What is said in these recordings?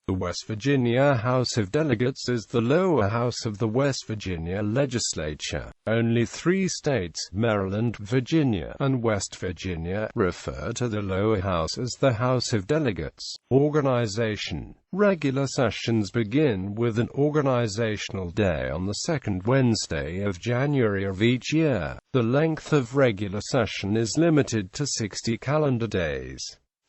The West Virginia House of Delegates is the lower house of the West Virginia Legislature. Only 3 states, Maryland, Virginia, and West Virginia, refer to the lower house as the House of Delegates. Organization. Regular sessions begin with an organizational day on the second Wednesday of January of each year. The length of regular session is limited to 60 calendar days.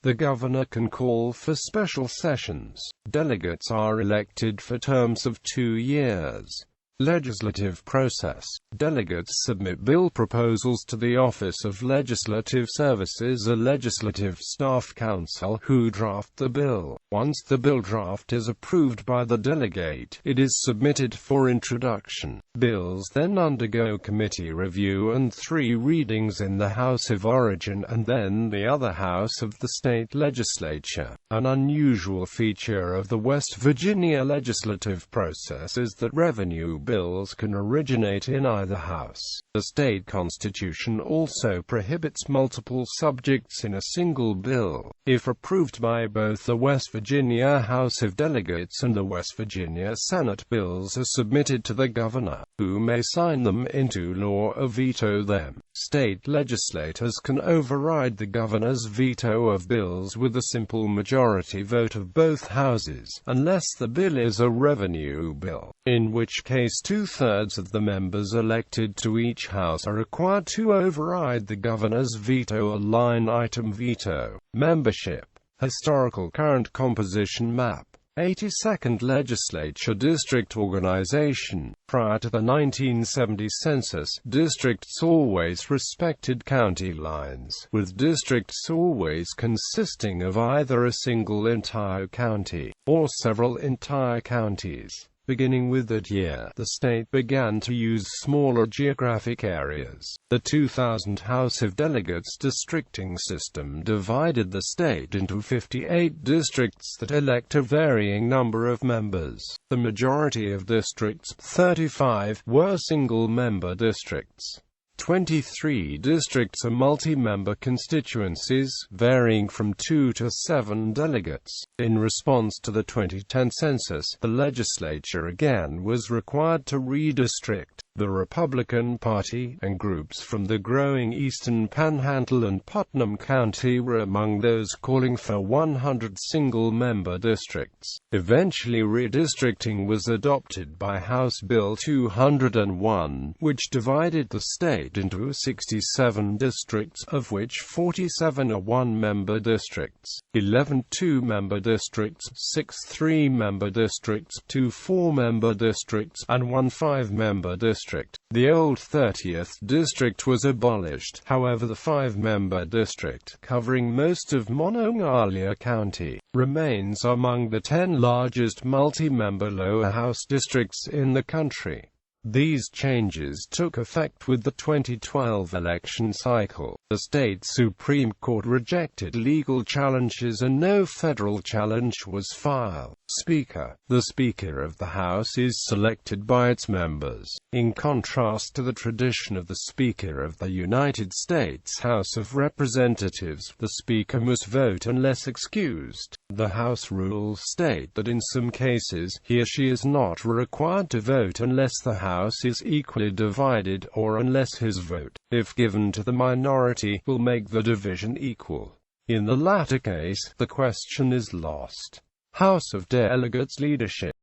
The governor can call for special sessions. Delegates are elected for terms of 2 years. Legislative process. Delegates submit bill proposals to the Office of Legislative Services, a legislative staff council, who draft the bill. Once the bill draft is approved by the delegate, it is submitted for introduction. Bills then undergo committee review and 3 readings in the House of Origin and then the other house of the state legislature. An unusual feature of the West Virginia legislative process is that revenue bills can originate in either house. The state constitution also prohibits multiple subjects in a single bill. If approved by both the West Virginia House of Delegates and the West Virginia Senate, bills are submitted to the governor, who may sign them into law or veto them. State legislators can override the governor's veto of bills with a simple majority vote of both houses, unless the bill is a revenue bill, in which case 2/3 of the members elected to each house are required to override the governor's veto. A line-item veto. Membership. Historical current composition map. 82nd Legislature District Organization. Prior to the 1970 census, districts always respected county lines, with districts always consisting of either a single entire county, or several entire counties. Beginning with that year, the state began to use smaller geographic areas. The 2000 House of Delegates districting system divided the state into 58 districts that elect a varying number of members. The majority of districts, 35, were single-member districts. 23 districts are multi-member constituencies, varying from 2 to 7 delegates. In response to the 2010 census, the legislature again was required to redistrict. The Republican Party, and groups from the growing Eastern Panhandle and Putnam County were among those calling for 100 single-member districts. Eventually redistricting was adopted by House Bill 201, which divided the state into 67 districts, of which 47 are 1-member districts, 11 2-member districts, 6 3-member districts, 2 4-member districts, and 1 5-member district. The old 30th district was abolished, however the 5-member district, covering most of Monongalia County, remains among the 10 largest multi-member lower house districts in the country. These changes took effect with the 2012 election cycle. The state Supreme Court rejected legal challenges and no federal challenge was filed. Speaker. The Speaker of the House is selected by its members. In contrast to the tradition of the Speaker of the United States House of Representatives, the Speaker must vote unless excused. The House rules state that in some cases, he or she is not required to vote unless the House is equally divided, or unless his vote, if given to the minority, will make the division equal. In the latter case, the question is lost. House of Delegates leadership.